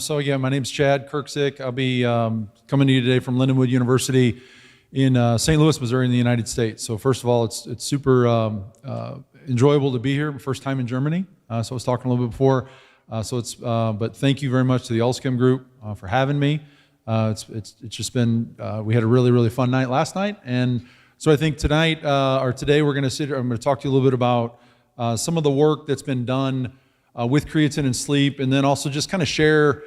So again, my name's Chad Kerksick. I'll be coming to you today from Lindenwood University in St. Louis, Missouri in the United States. So first of all, it's super enjoyable to be here. First time in Germany. So I was talking a little bit before. But thank you very much to the Alzchem Group for having me. It's just been, we had a really fun night last night. And so I think today we're going to I'm going to talk to you a little bit about some of the work that's been done with creatine and sleep, and then also just kind of share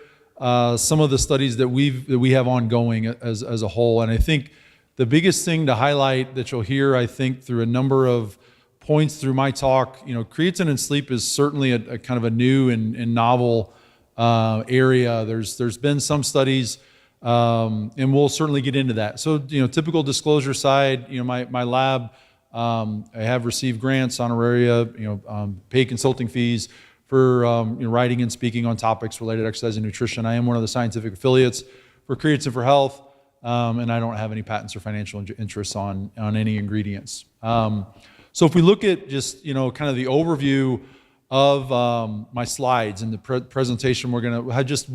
some of the studies that we have ongoing as a whole. And I think the biggest thing to highlight that you'll hear, I think, through a number of points through my talk, creatine and sleep is certainly a kind of a new and novel area. There's been some studies, and we'll certainly get into that. So, typical disclosure side, my lab, I have received grants, honoraria, paid consulting fees for writing and speaking on topics related to exercise and nutrition. I am one of the scientific affiliates for Creatine for Health, and I don't have any patents or financial interests on any ingredients. So if we look at just kind of the overview of my slides and the presentation, we're going to have just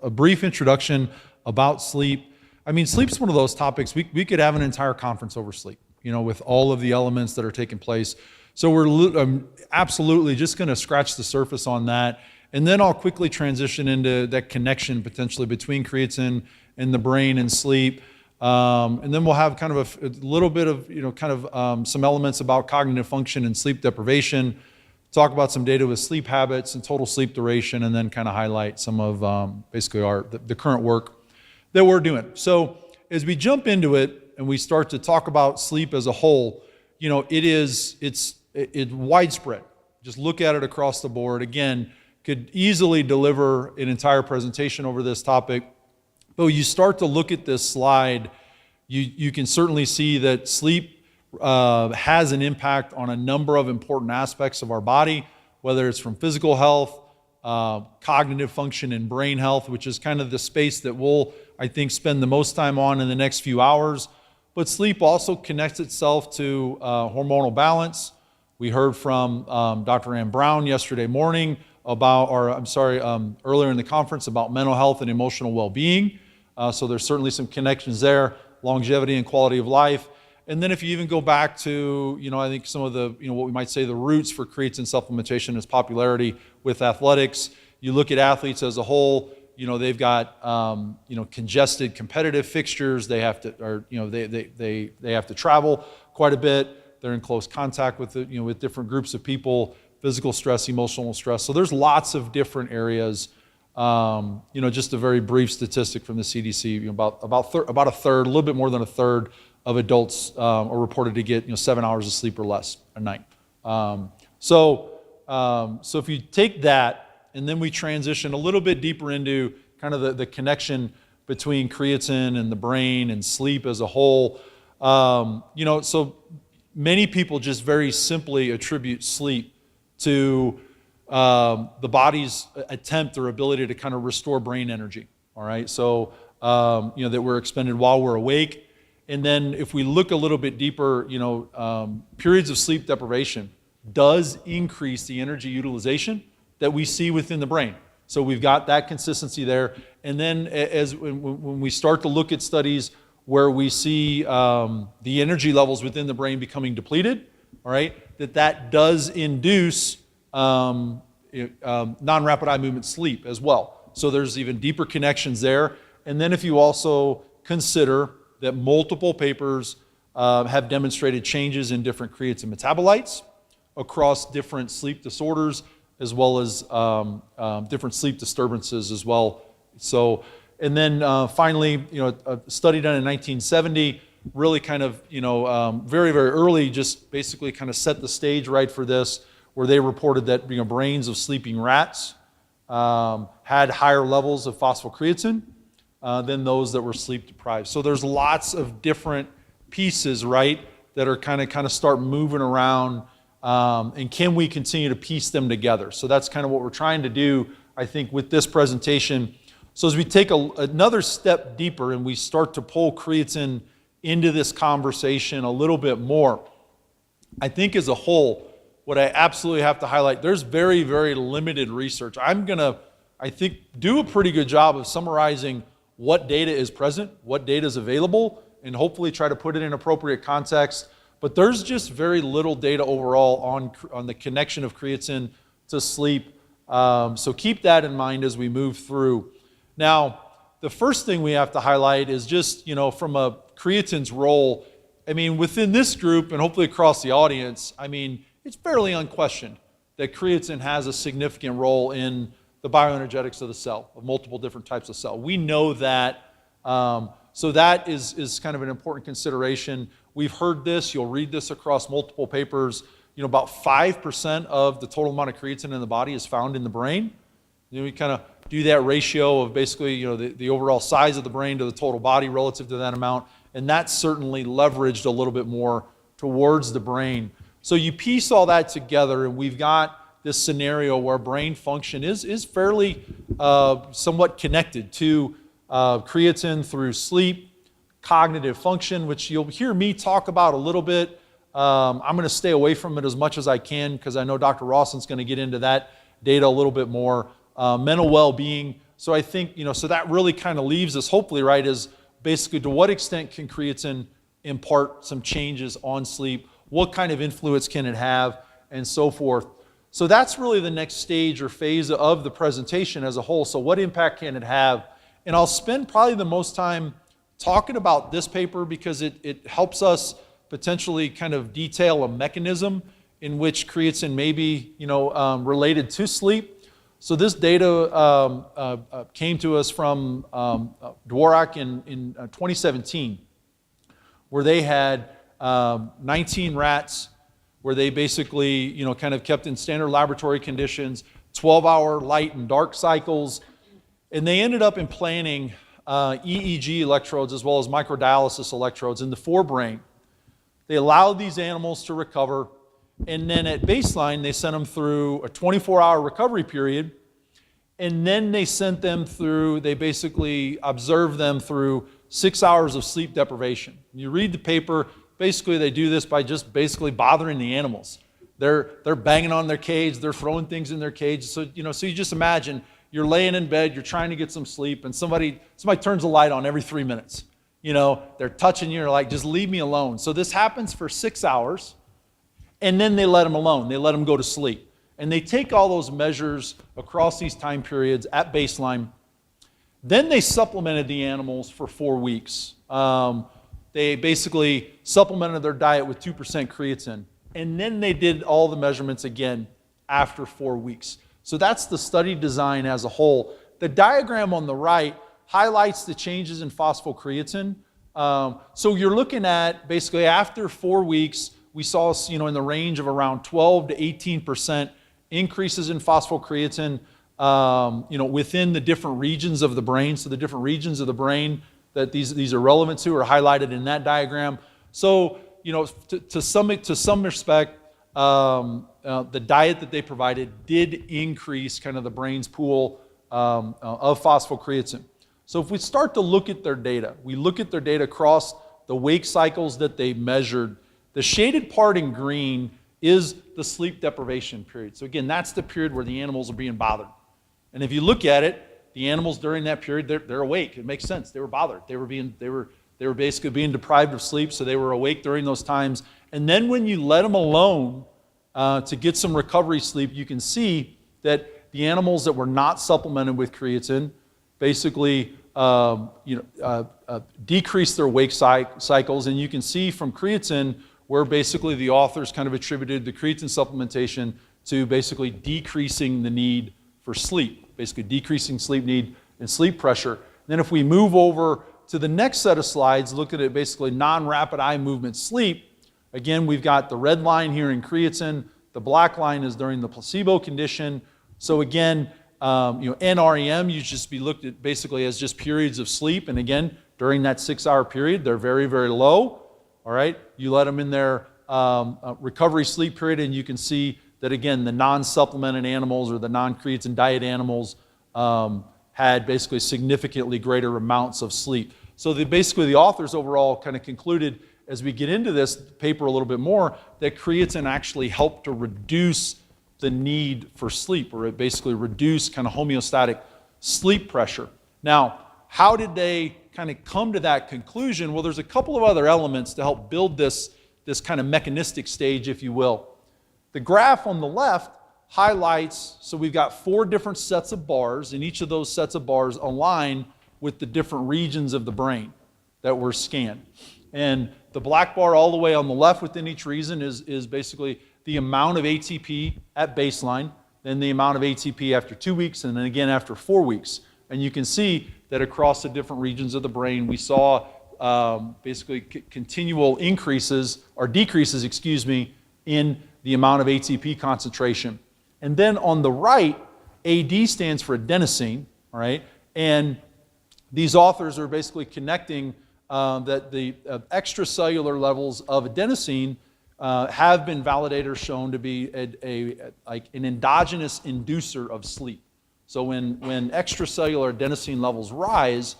a brief introduction about sleep. I mean, sleep's one of those topics we could have an entire conference over sleep, with all of the elements that are taking place. So we're absolutely just going to scratch the surface on that, and then I'll quickly transition into that connection potentially between creatine and the brain and sleep, and then we'll have kind of a little bit of some elements about cognitive function and sleep deprivation, talk about some data with sleep habits and total sleep duration, and then kind of highlight some of basically the current work that we're doing. So as we jump into it and we start to talk about sleep as a whole, it's widespread. Just look at it across the board. Again, could easily deliver an entire presentation over this topic. But when you start to look at this slide, you can certainly see that sleep has an impact on a number of important aspects of our body, whether it's from physical health, cognitive function, and brain health, which is kind of the space that we'll, I think, spend the most time on in the next few hours. But sleep also connects itself to hormonal balance. We heard from Dr. Ann Brown yesterday morning earlier in the conference about mental health and emotional well-being. So there's certainly some connections there, longevity and quality of life. And then if you even go back to, I think some of the, what we might say the roots for creatine supplementation is popularity with athletics. You look at athletes as a whole, they've got, congested competitive fixtures. They have to, they have to travel quite a bit. They're in close contact with, with different groups of people, physical stress, emotional stress. So there's lots of different areas. Just a very brief statistic from the CDC, about a third, a little bit more than a third of adults are reported to get 7 hours of sleep or less a night. So if you take that and then we transition a little bit deeper into kind of the connection between creatine and the brain and sleep as a whole, so many people just very simply attribute sleep to the body's attempt or ability to kind of restore brain energy. All right, so that we're expended while we're awake. And then if we look a little bit deeper, periods of sleep deprivation does increase the energy utilization that we see within the brain. So we've got that consistency there. And then when we start to look at studies where we see the energy levels within the brain becoming depleted, all right, that does induce non-rapid eye movement sleep as well. So there's even deeper connections there. And then if you also consider that multiple papers have demonstrated changes in different creatine metabolites across different sleep disorders, as well as different sleep disturbances as well. So, and then finally, a study done in 1970 really kind of, very early, just basically kind of set the stage right for this, where they reported that brains of sleeping rats had higher levels of phosphocreatine than those that were sleep deprived. So there's lots of different pieces, right, that are kind of start moving around, and can we continue to piece them together? So that's kind of what we're trying to do, I think, with this presentation. So as we take another step deeper and we start to pull creatine into this conversation a little bit more, I think as a whole, what I absolutely have to highlight, there's very limited research. I'm going to I think, do a pretty good job of summarizing what data is present, what data is available, and hopefully try to put it in appropriate context. But there's just very little data overall on the connection of creatine to sleep. So keep that in mind as we move through. Now, the first thing we have to highlight is just, from a creatine's role, within this group and hopefully across the audience, it's fairly unquestioned that creatine has a significant role in the bioenergetics of the cell, of multiple different types of cell. We know that, so that is kind of an important consideration. We've heard this, you'll read this across multiple papers, about 5% of the total amount of creatine in the body is found in the brain. We kind of do that ratio of basically, the overall size of the brain to the total body relative to that amount, and that's certainly leveraged a little bit more towards the brain. So you piece all that together, and we've got this scenario where brain function is fairly somewhat connected to creatine through sleep, cognitive function, which you'll hear me talk about a little bit. I'm going to stay away from it as much as I can because I know Dr. Rawson's going to get into that data a little bit more. Mental well-being. So I think, so that really kind of leaves us, hopefully, right, is basically to what extent can creatine impart some changes on sleep? What kind of influence can it have? And so forth. So that's really the next stage or phase of the presentation as a whole. So what impact can it have? And I'll spend probably the most time talking about this paper because it helps us potentially kind of detail a mechanism in which creatine may be, related to sleep. So this data came to us from Dworak in 2017, where they had 19 rats, where they basically, kind of kept in standard laboratory conditions, 12-hour light and dark cycles, and they ended up implanting EEG electrodes as well as microdialysis electrodes in the forebrain. They allowed these animals to recover, and then at baseline, they sent them through a 24-hour recovery period, and then they sent them through, they basically observed them through 6 hours of sleep deprivation. You read the paper, basically they do this by just basically bothering the animals. They're banging on their cage, they're throwing things in their cage. So, so you just imagine you're laying in bed, you're trying to get some sleep, and somebody turns the light on every 3 minutes. They're touching you, you're like, just leave me alone. So this happens for 6 hours, and then they let them alone. They let them go to sleep. And they take all those measures across these time periods at baseline. Then they supplemented the animals for 4 weeks. They basically supplemented their diet with 2% creatine. And then they did all the measurements again after 4 weeks. So that's the study design as a whole. The diagram on the right highlights the changes in phosphocreatine. So you're looking at basically after 4 weeks, we saw in the range of around 12 to 18% increases in phosphocreatine within the different regions of the brain. So the different regions of the brain that these are relevant to are highlighted in that diagram. So to some respect, the diet that they provided did increase kind of the brain's pool of phosphocreatine. So if we start to look at their data, we look at their data across the wake cycles that they measured. The shaded part in green is the sleep deprivation period. So again, that's the period where the animals are being bothered. And if you look at it, the animals during that period, they're awake. It makes sense. They were bothered. They were basically being deprived of sleep, so they were awake during those times. And then when you let them alone to get some recovery sleep, you can see that the animals that were not supplemented with creatine basically decreased their wake cycles. And you can see from creatine where basically the authors kind of attributed the creatine supplementation to basically decreasing the need for sleep, basically decreasing sleep need and sleep pressure. Then if we move over to the next set of slides, look at it basically non-rapid eye movement sleep. Again, we've got the red line here in creatine. The black line is during the placebo condition. So again, NREM, you just be looked at basically as just periods of sleep. And again, during that 6 hour period, they're very, very low. All right, you let them in their recovery sleep period, and you can see that again, the non-supplemented animals or the non-creatine diet animals had basically significantly greater amounts of sleep. So basically the authors overall kind of concluded, as we get into this paper a little bit more, that creatine actually helped to reduce the need for sleep, or it basically reduced kind of homeostatic sleep pressure. Now, how did they kind of come to that conclusion? Well, there's a couple of other elements to help build this kind of mechanistic stage, if you will. The graph on the left highlights, so we've got 4 different sets of bars, and each of those sets of bars align with the different regions of the brain that were scanned. And the black bar all the way on the left within each region is basically the amount of ATP at baseline, then the amount of ATP after 2 weeks, and then again after 4 weeks. And you can see that across the different regions of the brain, we saw basically continual increases, or decreases, excuse me, in the amount of ATP concentration. And then on the right, AD stands for adenosine, all right? And these authors are basically connecting that the extracellular levels of adenosine have been validated or shown to be like an endogenous inducer of sleep. So when extracellular adenosine levels rise,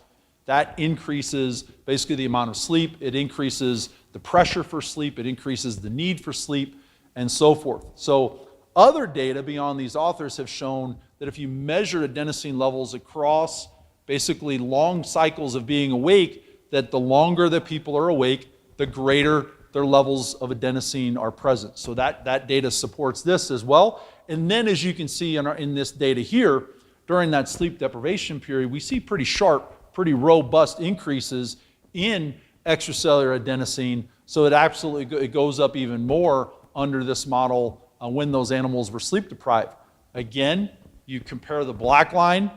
that increases basically the amount of sleep, it increases the pressure for sleep, it increases the need for sleep, and so forth. So other data beyond these authors have shown that if you measure adenosine levels across basically long cycles of being awake, that the longer that people are awake, the greater their levels of adenosine are present. So that data supports this as well. And then as you can see in this data here, during that sleep deprivation period, we see pretty sharp, pretty robust increases in extracellular adenosine. So it goes up even more under this model when those animals were sleep deprived. Again, you compare the black line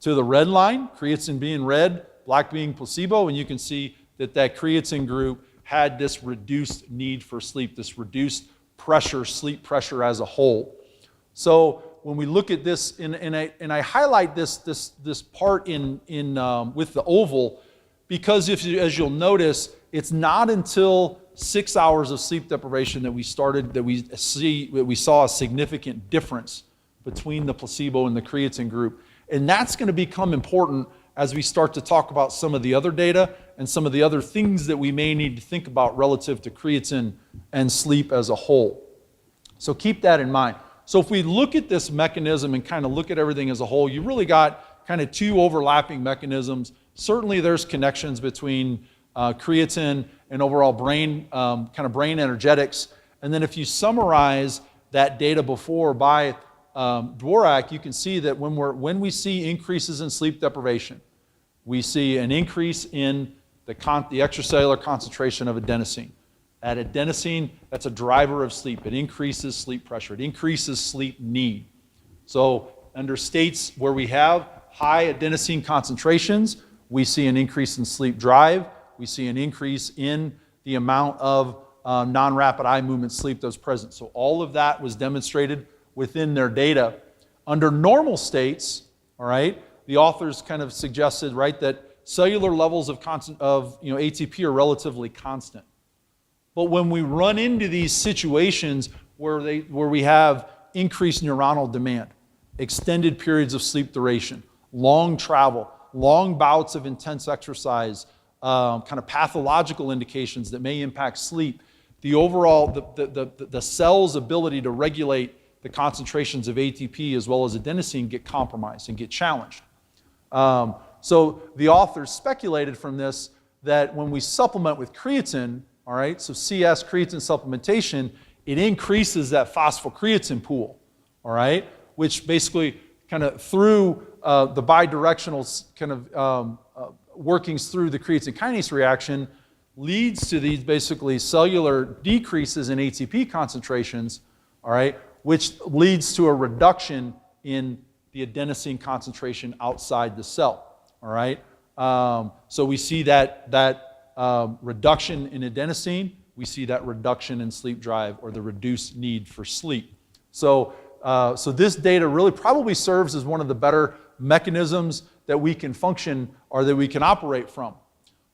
to the red line, creatine being red, black being placebo, and you can see that creatine group had this reduced need for sleep, this reduced pressure, sleep pressure as a whole. So when we look at this, and I highlight this part with the oval, because as you'll notice, it's not until 6 hours of sleep deprivation that we saw a significant difference between the placebo and the creatine group. And that's going to become important as we start to talk about some of the other data and some of the other things that we may need to think about relative to creatine and sleep as a whole. So keep that in mind. So if we look at this mechanism and kind of look at everything as a whole, you really got kind of 2 overlapping mechanisms. Certainly there's connections between creatine and overall brain, kind of brain energetics. And then if you summarize that data before by Dworak, you can see that when we see increases in sleep deprivation, we see an increase in the extracellular concentration of adenosine. At adenosine, that's a driver of sleep. It increases sleep pressure. It increases sleep need. So under states where we have high adenosine concentrations, we see an increase in sleep drive. We see an increase in the amount of non-rapid eye movement sleep that's present. So all of that was demonstrated within their data. Under normal states, all right, the authors kind of suggested, right, that cellular levels of ATP are relatively constant. But when we run into these situations where we have increased neuronal demand, extended periods of sleep duration, long travel, long bouts of intense exercise, kind of pathological indications that may impact sleep, the overall, the cell's ability to regulate the concentrations of ATP as well as adenosine get compromised and get challenged. So the authors speculated from this that when we supplement with creatine, all right, so CS, creatine supplementation, it increases that phosphocreatine pool, all right, which basically kind of through the bidirectional kind of workings through the creatine kinase reaction leads to these basically cellular decreases in ATP concentrations, all right, which leads to a reduction in the adenosine concentration outside the cell, all right. So we see that reduction in adenosine, we see that reduction in sleep drive or the reduced need for sleep. So this data really probably serves as one of the better mechanisms that we can function or that we can operate from.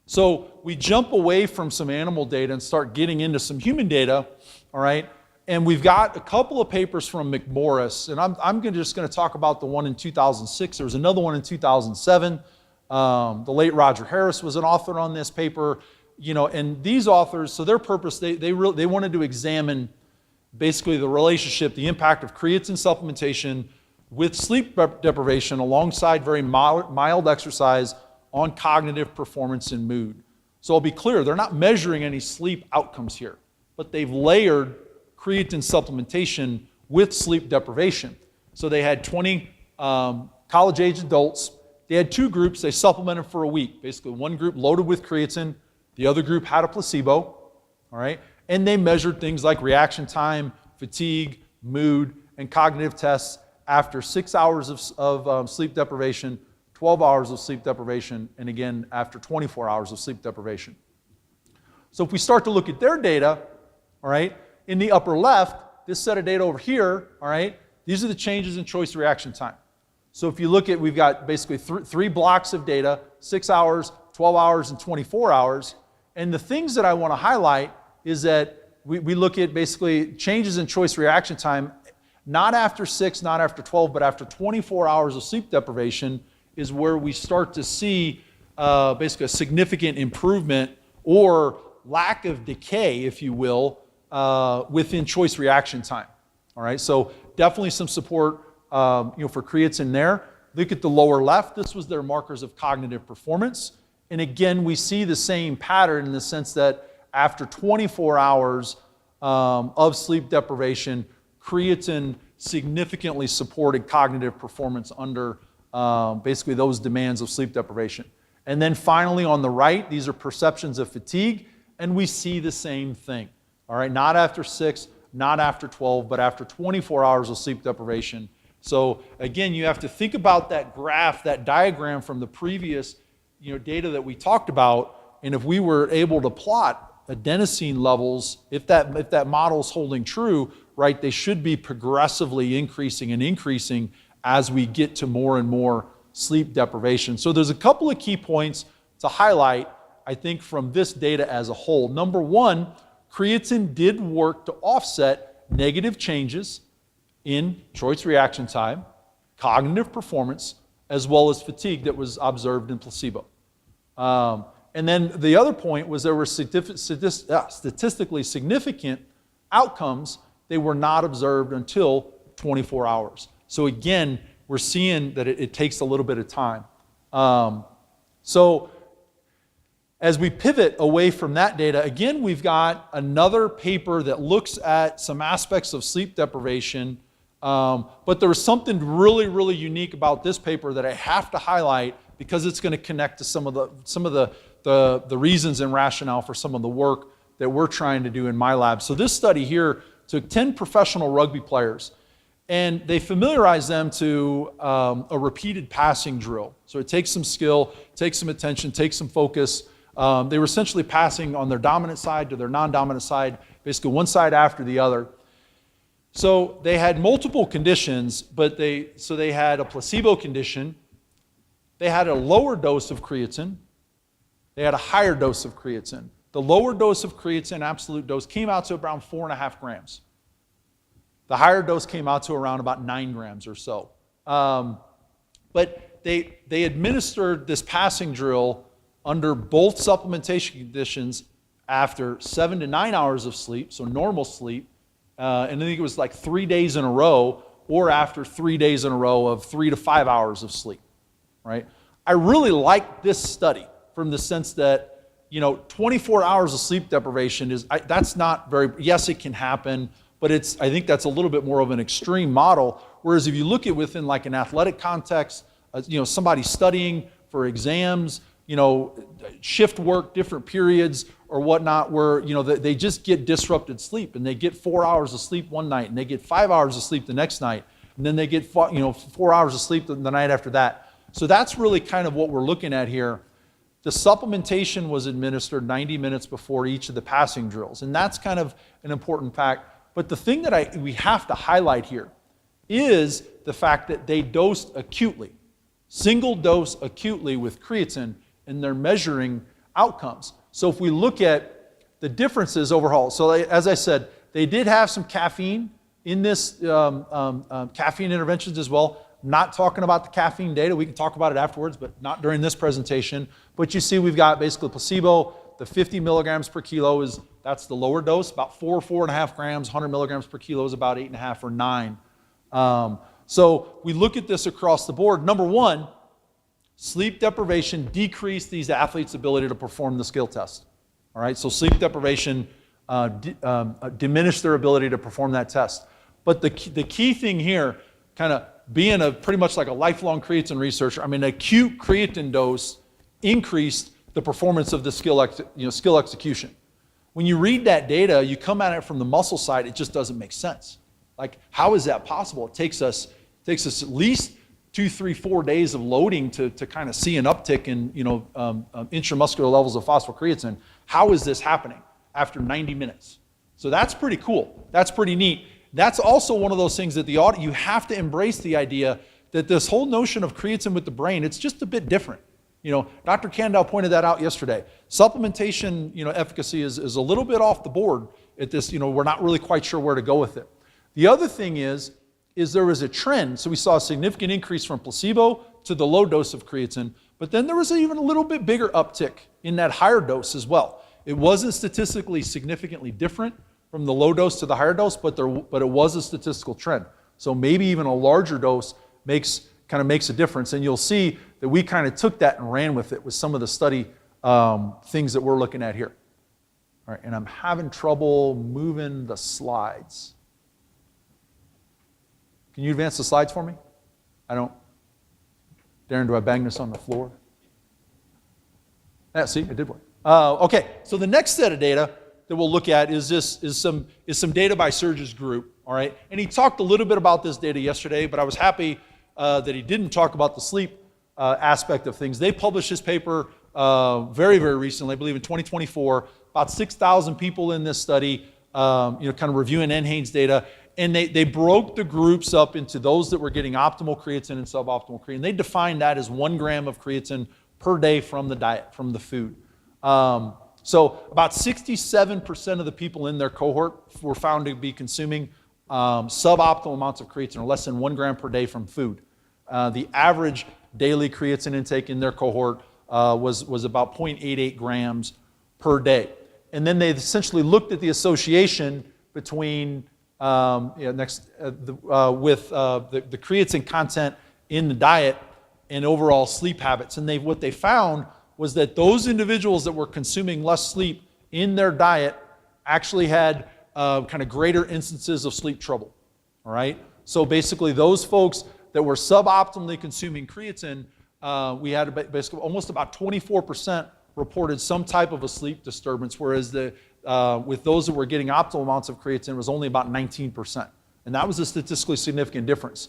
So we jump away from some animal data and start getting into some human data, all right? And we've got a couple of papers from McMorris, and I'm just going to talk about the one in 2006. There was another one in 2007. The late Roger Harris was an author on this paper, and these authors, so their purpose, they wanted to examine basically the relationship, the impact of creatine supplementation with sleep deprivation alongside very mild exercise on cognitive performance and mood. So I'll be clear, they're not measuring any sleep outcomes here, but they've layered creatine supplementation with sleep deprivation. So they had 20 college-age adults. They had two groups. They supplemented for a week. Basically, one group loaded with creatine. The other group had a placebo. All right? And they measured things like reaction time, fatigue, mood, and cognitive tests after 6 hours of sleep deprivation, 12 hours of sleep deprivation, and again, after 24 hours of sleep deprivation. So if we start to look at their data, all right, in the upper left, this set of data over here, all right, these are the changes in choice reaction time. So if you look at, we've got basically three blocks of data, 6 hours, 12 hours, and 24 hours. And the things that I want to highlight is that we look at basically changes in choice reaction time, not after 6, not after 12, but after 24 hours of sleep deprivation is where we start to see basically a significant improvement or lack of decay, if you will, within choice reaction time. All right, so definitely some support for creatine there. Look at the lower left. This was their markers of cognitive performance. And again, we see the same pattern in the sense that after 24 hours of sleep deprivation, creatine significantly supported cognitive performance under basically those demands of sleep deprivation. And then finally on the right, these are perceptions of fatigue, and we see the same thing. All right, not after 6, not after 12, but after 24 hours of sleep deprivation. So again, you have to think about that graph, that diagram from the previous data that we talked about, and if we were able to plot adenosine levels, if that model is holding true, right, they should be progressively increasing and increasing as we get to more and more sleep deprivation. So there's a couple of key points to highlight, I think, from this data as a whole. Number one, creatine did work to offset negative changes in choice reaction time, cognitive performance, as well as fatigue that was observed in placebo. And then the other point was there were statistically significant outcomes. They were not observed until 24 hours. So again, we're seeing that it takes a little bit of time. So as we pivot away from that data, again, we've got another paper that looks at some aspects of sleep deprivation. But there was something really, really unique about this paper that I have to highlight because it's going to connect to some of the reasons and rationale for some of the work that we're trying to do in my lab. So this study here took 10 professional rugby players, and they familiarized them to a repeated passing drill. So it takes some skill, takes some attention, takes some focus. They were essentially passing on their dominant side to their non-dominant side, basically one side after the other. So they had multiple conditions, but they had a placebo condition, they had a lower dose of creatine, they had a higher dose of creatine. The lower dose of creatine, absolute dose, came out to around 4.5 grams. The higher dose came out to around about 9 grams or so. But they administered this passing drill under both supplementation conditions after 7 to 9 hours of sleep, so normal sleep, and I think it was like 3 days in a row, or after 3 days in a row of 3 to 5 hours of sleep, right? I really like this study from the sense that, 24 hours of sleep deprivation that's not very, yes, it can happen, but I think that's a little bit more of an extreme model. Whereas if you look at within like an athletic context, somebody studying for exams, shift work, different periods or whatnot, where they just get disrupted sleep, and they get 4 hours of sleep one night, and they get 5 hours of sleep the next night, and then they get 4 hours of sleep the night after that. So that's really kind of what we're looking at here. The supplementation was administered 90 minutes before each of the passing drills, and that's kind of an important fact. But the thing that we have to highlight here is the fact that they dosed acutely, single dose acutely with creatine, and they're measuring outcomes. So if we look at the differences overall, so as I said, they did have some caffeine in this caffeine interventions as well. Not talking about the caffeine data. We can talk about it afterwards, but not during this presentation. But you see we've got basically placebo. The 50 milligrams per kilo is that's the lower dose, about 4.5 grams, 100 milligrams per kilo is about 8.5 or 9. So we look at this across the board. Number one, sleep deprivation decreased these athletes' ability to perform the skill test. All right, so sleep deprivation diminished their ability to perform that test. But the key thing here, kind of being pretty much like a lifelong creatine researcher, I mean, acute creatine dose increased the performance of the skill execution. When you read that data, you come at it from the muscle side, it just doesn't make sense. Like, how is that possible? It takes us at least 2, 3, 4 days of loading to kind of see an uptick in intramuscular levels of phosphocreatine. How is this happening after 90 minutes? So that's pretty cool. That's pretty neat. That's also one of those things that you have to embrace the idea that this whole notion of creatine with the brain, it's just a bit different. Dr. Kandau pointed that out yesterday. Supplementation, efficacy is a little bit off the board at this. We're not really quite sure where to go with it. The other thing is there was a trend. So we saw a significant increase from placebo to the low dose of creatine, but then there was even a little bit bigger uptick in that higher dose as well. It wasn't statistically significantly different from the low dose to the higher dose, but it was a statistical trend. So maybe even a larger dose makes a difference. And you'll see that we kind of took that and ran with it with some of the study things that we're looking at here. All right, and I'm having trouble moving the slides. Can you advance the slides for me? Darren, do I bang this on the floor? Yeah, see, it did work. Okay, so the next set of data that we'll look at is some data by Serge's group, all right? And he talked a little bit about this data yesterday, but I was happy that he didn't talk about the sleep aspect of things. They published this paper very, very recently, I believe in 2024, about 6,000 people in this study, kind of reviewing NHANES data, and they broke the groups up into those that were getting optimal creatine and suboptimal creatine. They defined that as 1 gram of creatine per day from the diet, from the food. So about 67% of the people in their cohort were found to be consuming suboptimal amounts of creatine, or less than 1 gram per day from food. The average daily creatine intake in their cohort was about 0.88 grams per day. And then they essentially looked at the association between with the creatine content in the diet and overall sleep habits. And what they found was that those individuals that were consuming less sleep in their diet actually had kind of greater instances of sleep trouble. All right? So basically those folks that were suboptimally consuming creatine, we had basically almost about 24% reported some type of a sleep disturbance, whereas with those that were getting optimal amounts of creatine, it was only about 19%. And that was a statistically significant difference.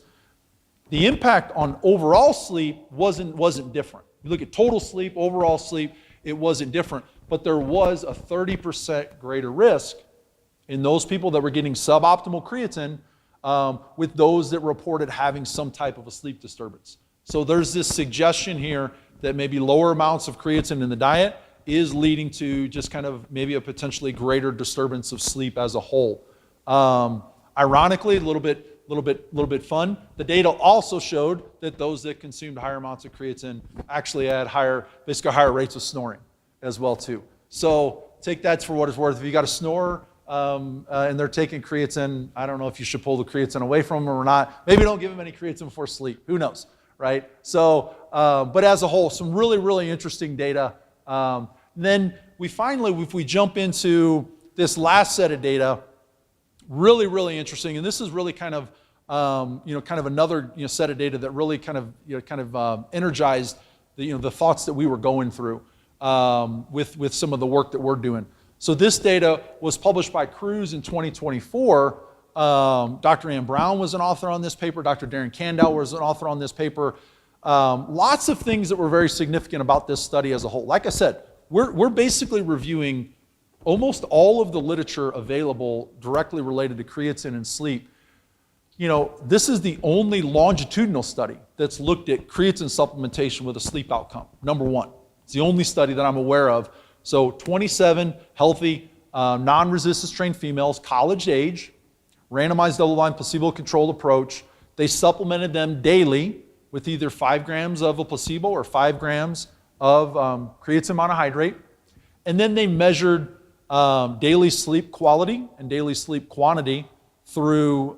The impact on overall sleep wasn't different. You look at total sleep, overall sleep, it wasn't different. But there was a 30% greater risk in those people that were getting suboptimal creatine with those that reported having some type of a sleep disturbance. So there's this suggestion here that maybe lower amounts of creatine in the diet is leading to just kind of maybe a potentially greater disturbance of sleep as a whole. Ironically, a little bit fun, the data also showed that those that consumed higher amounts of creatine actually had higher rates of snoring as well too. So take that for what it's worth. If you got a snorer and they're taking creatine, I don't know if you should pull the creatine away from them or not. Maybe don't give them any creatine before sleep. Who knows, right? So, but as a whole, some really, really interesting data. Then we finally, if we jump into this last set of data, really, really interesting, and this is really kind of another set of data that really kind of energized the thoughts that we were going through with some of the work that we're doing. So this data was published by Cruz in 2024. Dr. Ann Brown was an author on this paper. Dr. Darren Kandau was an author on this paper. Lots of things that were very significant about this study as a whole. Like I said, we're basically reviewing almost all of the literature available directly related to creatine and sleep. This is the only longitudinal study that's looked at creatine supplementation with a sleep outcome, number one. It's the only study that I'm aware of. So 27 healthy, non-resistance trained females, college age, randomized double-blind placebo-controlled approach. They supplemented them daily with either 5 grams of a placebo or 5 grams of creatine monohydrate. And then they measured daily sleep quality and daily sleep quantity through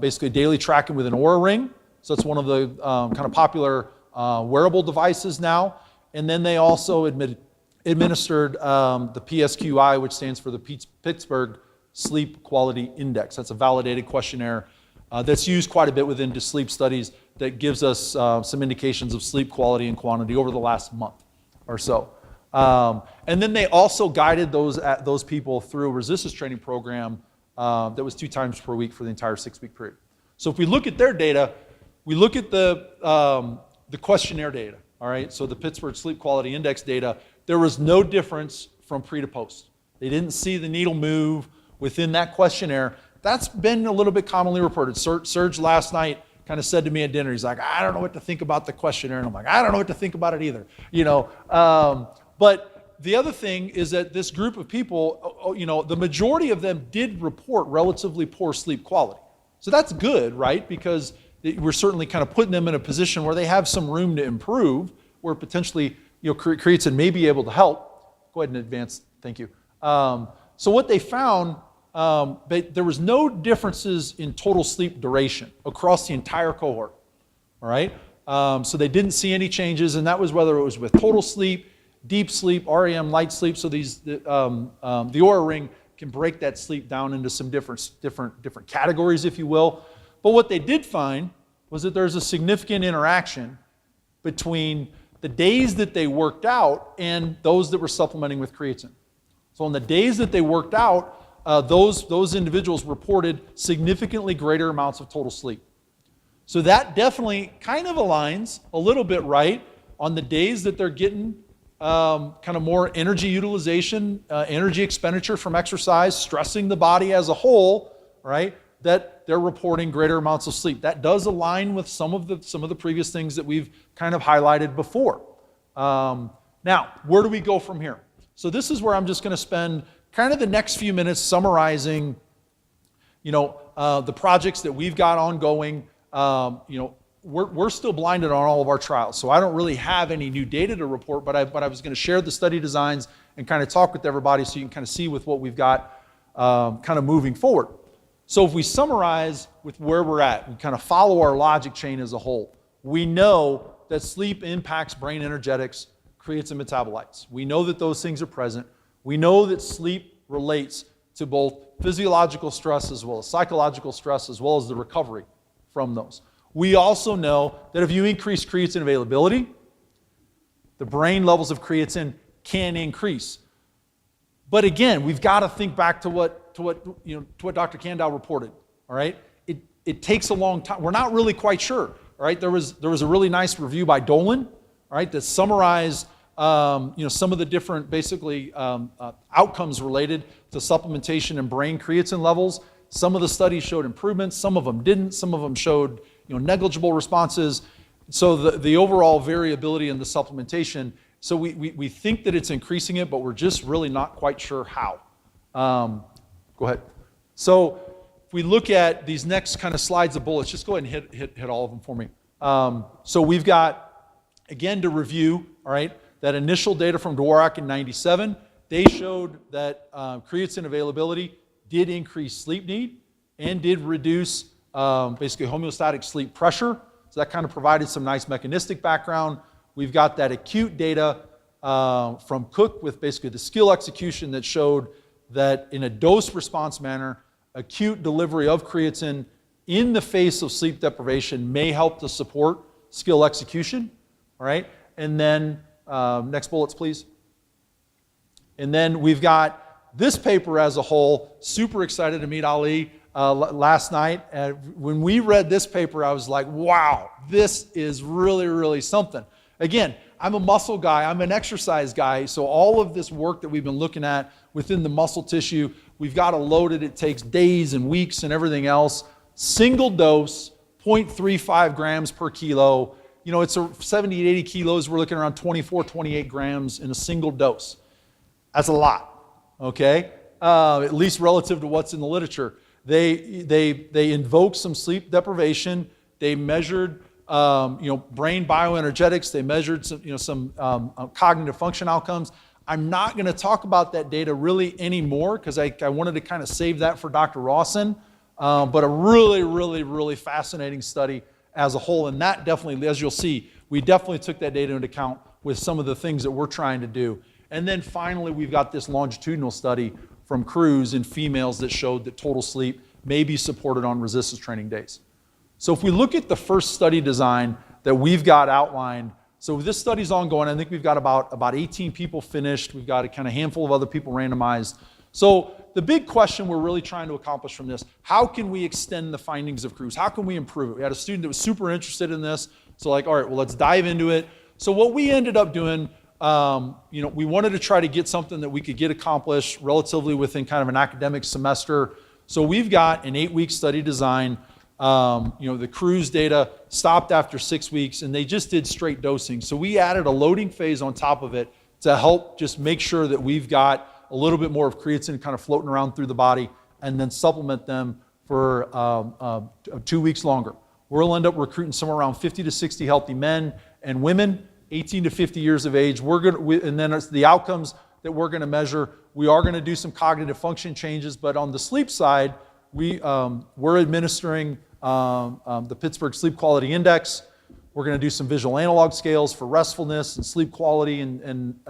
basically daily tracking with an Oura ring. So it's one of the kind of popular wearable devices now. And then they also administered the PSQI, which stands for the Pittsburgh Sleep Quality Index. That's a validated questionnaire that's used quite a bit within sleep studies that gives us some indications of sleep quality and quantity over the last month or so. And then they also guided those people through a resistance training program that was 2 times per week for the entire 6-week period. So if we look at their data, we look at the questionnaire data, all right? So the Pittsburgh Sleep Quality Index data, there was no difference from pre to post. They didn't see the needle move within that questionnaire. That's been a little bit commonly reported. Serge last night kind of said to me at dinner, he's like, I don't know what to think about the questionnaire. And I'm like, I don't know what to think about it either. But the other thing is that this group of people, the majority of them did report relatively poor sleep quality. So that's good, right? Because we're certainly kind of putting them in a position where they have some room to improve, where potentially creatine may be able to help. Go ahead and advance. Thank you. So what they found, there was no differences in total sleep duration across the entire cohort. All right. So they didn't see any changes, and that was whether it was with total sleep, deep sleep, REM, light sleep. So the Oura ring can break that sleep down into some different categories, if you will. But what they did find was that there's a significant interaction between the days that they worked out and those that were supplementing with creatine. So on the days that they worked out, those individuals reported significantly greater amounts of total sleep. So that definitely kind of aligns a little bit, right, on the days that they're getting kind of more energy utilization, energy expenditure from exercise, stressing the body as a whole, right, that they're reporting greater amounts of sleep. That does align with some of the previous things that we've kind of highlighted before. Now, where do we go from here? So this is where I'm just going to spend kind of the next few minutes summarizing, the projects that we've got ongoing. We're still blinded on all of our trials, so I don't really have any new data to report, but I was going to share the study designs and kind of talk with everybody so you can kind of see with what we've got kind of moving forward. So if we summarize with where we're at, we kind of follow our logic chain as a whole. We know that sleep impacts brain energetics, creates and metabolites. We know that those things are present. We know that sleep relates to both physiological stress as well as psychological stress as well as the recovery from those. We also know that if you increase creatine availability, the brain levels of creatine can increase. But again, we've got to think back to what Dr. Kandow reported. All right, it takes a long time. We're not really quite sure. All right, there was a really nice review by Dolan, all right, that summarized some of the different basically outcomes related to supplementation and brain creatine levels. Some of the studies showed improvements, some of them didn't, some of them showed negligible responses. So the overall variability in the supplementation, so we think that it's increasing it, but we're just really not quite sure how. Go ahead. So if we look at these next kind of slides of bullets, just go ahead and hit all of them for me. So we've got, again, to review, all right, that initial data from Dworak in 97, they showed that creatine availability did increase sleep need and did reduce basically homeostatic sleep pressure. So that kind of provided some nice mechanistic background. We've got that acute data from Cook with basically the skill execution that showed that in a dose-response manner, acute delivery of creatine in the face of sleep deprivation may help to support skill execution. All right, and then next bullets, please. And then we've got this paper as a whole. Super excited to meet Ali last night. When we read this paper, I was like, wow, this is really, really something. Again, I'm a muscle guy, I'm an exercise guy, so all of this work that we've been looking at within the muscle tissue, we've got to load it. It takes days and weeks and everything else. Single dose, 0.35 grams per kilo. It's 70 to 80 kilos. We're looking around 24, 28 grams in a single dose. That's a lot, okay? At least relative to what's in the literature. They invoked some sleep deprivation. They measured brain bioenergetics. They measured some cognitive function outcomes. I'm not going to talk about that data really anymore because I wanted to kind of save that for Dr. Rawson, but a really, really, really fascinating study as a whole. And that definitely, as you'll see, we definitely took that data into account with some of the things that we're trying to do. And then finally, we've got this longitudinal study from Cruz in females that showed that total sleep may be supported on resistance training days. So if we look at the first study design that we've got outlined, so this study's ongoing. I think we've got about 18 people finished. We've got a kind of handful of other people randomized. So the big question we're really trying to accomplish from this, how can we extend the findings of Cruz? How can we improve it? We had a student that was super interested in this. So like, all right, well, let's dive into it. So what we ended up doing, we wanted to try to get something that we could get accomplished relatively within kind of an academic semester. So we've got an 8-week study design. The Cruz data stopped after 6 weeks, and they just did straight dosing. So we added a loading phase on top of it to help just make sure that we've got a little bit more of creatine kind of floating around through the body, and then supplement them for 2 weeks longer. We'll end up recruiting somewhere around 50 to 60 healthy men and women, 18 to 50 years of age. And then the outcomes that we're going to measure, we are going to do some cognitive function changes, but on the sleep side, we're administering the Pittsburgh Sleep Quality Index. We're going to do some visual analog scales for restfulness and sleep quality, and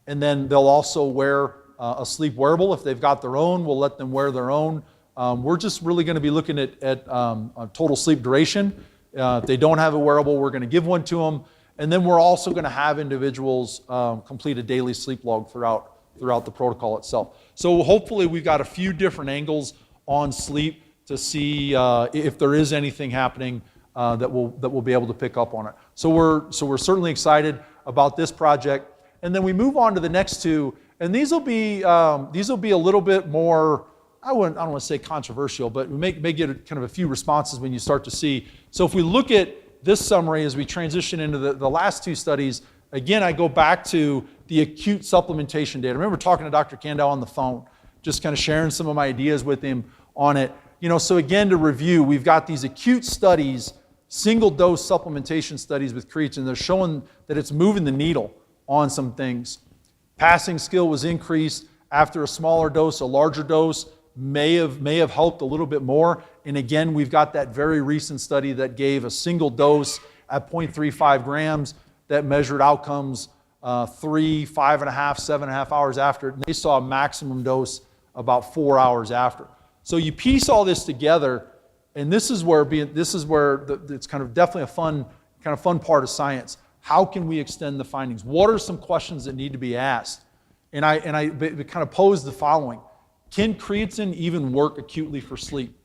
then they'll also wear a sleep wearable. If they've got their own, we'll let them wear their own. We're just really going to be looking at total sleep duration. If they don't have a wearable, we're going to give one to them. And then we're also going to have individuals complete a daily sleep log throughout the protocol itself. So hopefully we've got a few different angles on sleep to see if there is anything happening that we'll be able to pick up on it. So we're certainly excited about this project. And then we move on to the next two, and these will be a little bit more, I don't want to say controversial, but we may get kind of a few responses when you start to see. So if we look at this summary as we transition into the last two studies, again, I go back to the acute supplementation data. I remember talking to Dr. Kandau on the phone, just kind of sharing some of my ideas with him on it. So again, to review, we've got these acute studies, single dose supplementation studies with creatine. They're showing that it's moving the needle on some things. Passing skill was increased after a smaller dose. A larger dose may have helped a little bit more. And again, we've got that very recent study that gave a single dose at 0.35 grams that measured outcomes 3, 5.5, 7.5 hours after. And they saw a maximum dose about 4 hours after. So you piece all this together, and this is where it's kind of definitely a fun part of science. How can we extend the findings? What are some questions that need to be asked? And I kind of posed the following: can creatine even work acutely for sleep?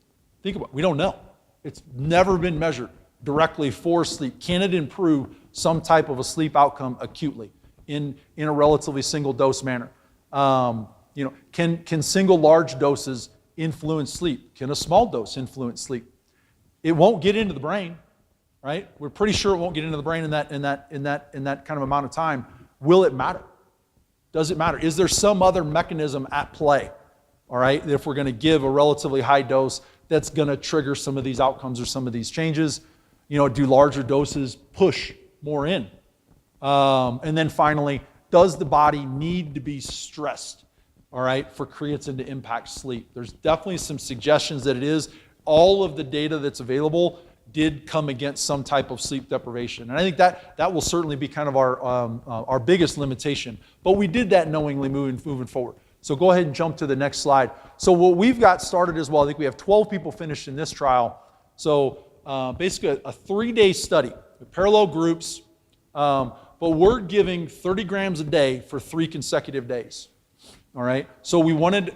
Think about it. We don't know. It's never been measured directly for sleep. Can it improve some type of a sleep outcome acutely in a relatively single dose manner? Can single large doses influence sleep? Can a small dose influence sleep? It won't get into the brain, right? We're pretty sure it won't get into the brain in that kind of amount of time. Will it matter? Does it matter? Is there some other mechanism at play? All right, if we're going to give a relatively high dose, that's going to trigger some of these outcomes or some of these changes. Do larger doses push more in? And then finally, does the body need to be stressed, all right, for creatine to impact sleep? There's definitely some suggestions that it is. All of the data that's available did come against some type of sleep deprivation. And I think that will certainly be kind of our biggest limitation. But we did that knowingly moving forward. So go ahead and jump to the next slide. So what we've got started as well, I think we have 12 people finished in this trial. So basically a 3-day study with parallel groups, but we're giving 30 grams a day for 3 consecutive days. All right. So we went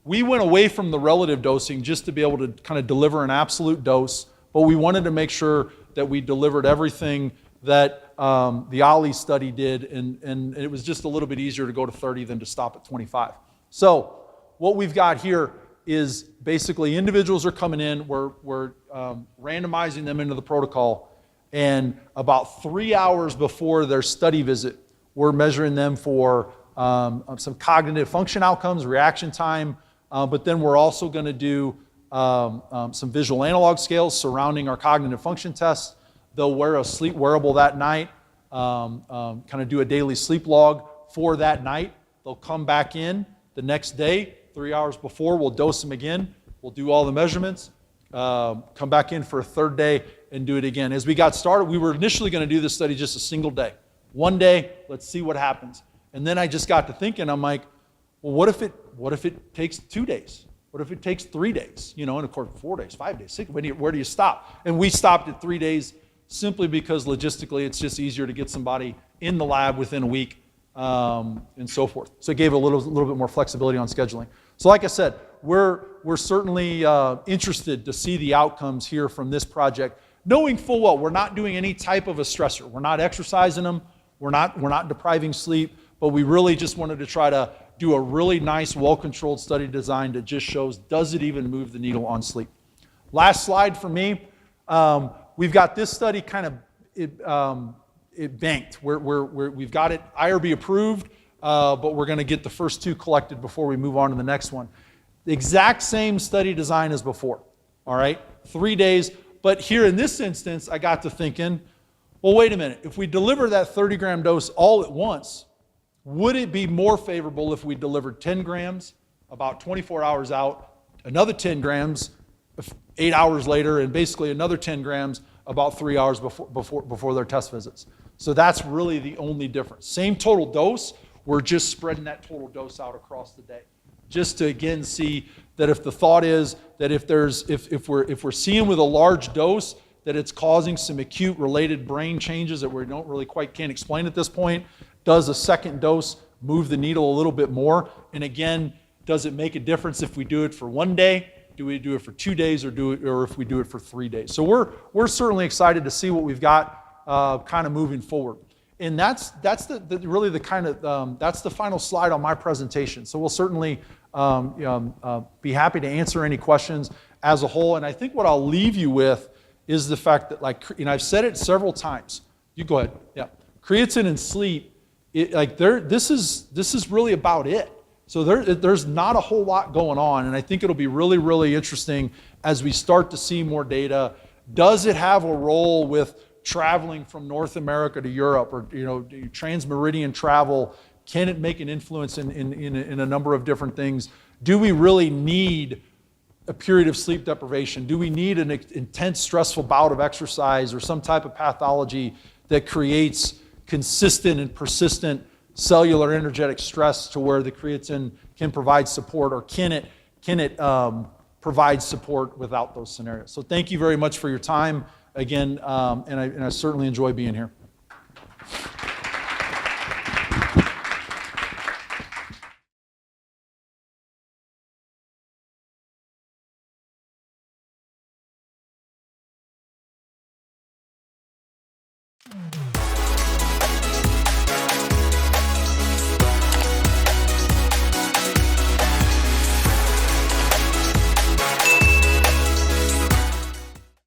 away from the relative dosing just to be able to kind of deliver an absolute dose, but we wanted to make sure that we delivered everything that the Ali study did, and it was just a little bit easier to go to 30 than to stop at 25. So what we've got here is basically individuals are coming in, we're randomizing them into the protocol, and about 3 hours before their study visit, we're measuring them for some cognitive function outcomes, reaction time, but then we're also going to do some visual analog scales surrounding our cognitive function tests. They'll wear a sleep wearable that night, kind of do a daily sleep log for that night. They'll come back in the next day, 3 hours before. We'll dose them again. We'll do all the measurements, come back in for a third day and do it again. As we got started, we were initially going to do this study just a single day. One day, let's see what happens. And then I just got to thinking, I'm like, well, what if it takes 2 days? What if it takes 3 days? And of course, 4 days, 5 days, 6 days. Where do you stop? And we stopped at 3 days simply because logistically it's just easier to get somebody in the lab within a week and so forth. So it gave a little bit more flexibility on scheduling. So like I said, we're certainly interested to see the outcomes here from this project, knowing full well we're not doing any type of a stressor. We're not exercising them. We're not depriving sleep, but we really just wanted to try to do a really nice, well-controlled study design that just shows, does it even move the needle on sleep? Last slide for me. We've got this study kind of banked. We've got it IRB approved, but we're going to get the first 2 collected before we move on to the next one. The exact same study design as before, all right? 3 days, but here in this instance, I got to thinking, well, wait a minute. If we deliver that 30-gram dose all at once, would it be more favorable if we delivered 10 grams about 24 hours out, another 10 grams 8 hours later, and basically another 10 grams about 3 hours before their test visits? So that's really the only difference. Same total dose, we're just spreading that total dose out across the day. Just to again see that if the thought is that if we're seeing with a large dose that it's causing some acute related brain changes that we don't really can't explain at this point, does a second dose move the needle a little bit more? And again, does it make a difference if we do it for 1 day? Do we do it for 2 days, or if we do it for 3 days? So we're certainly excited to see what we've got kind of moving forward. And that's really the kind of that's the final slide on my presentation. So we'll certainly be happy to answer any questions as a whole. And I think what I'll leave you with is the fact that, I've said it several times. You go ahead. Yeah, creatine and sleep. This is really about it. So there's not a whole lot going on, and I think it'll be really, really interesting as we start to see more data. Does it have a role with traveling from North America to Europe, or transmeridian travel? Can it make an influence in a number of different things? Do we really need a period of sleep deprivation? Do we need an intense, stressful bout of exercise or some type of pathology that creates consistent and persistent cellular energetic stress to where the creatine can provide support, or can it provide support without those scenarios? So thank you very much for your time again, and I certainly enjoy being here.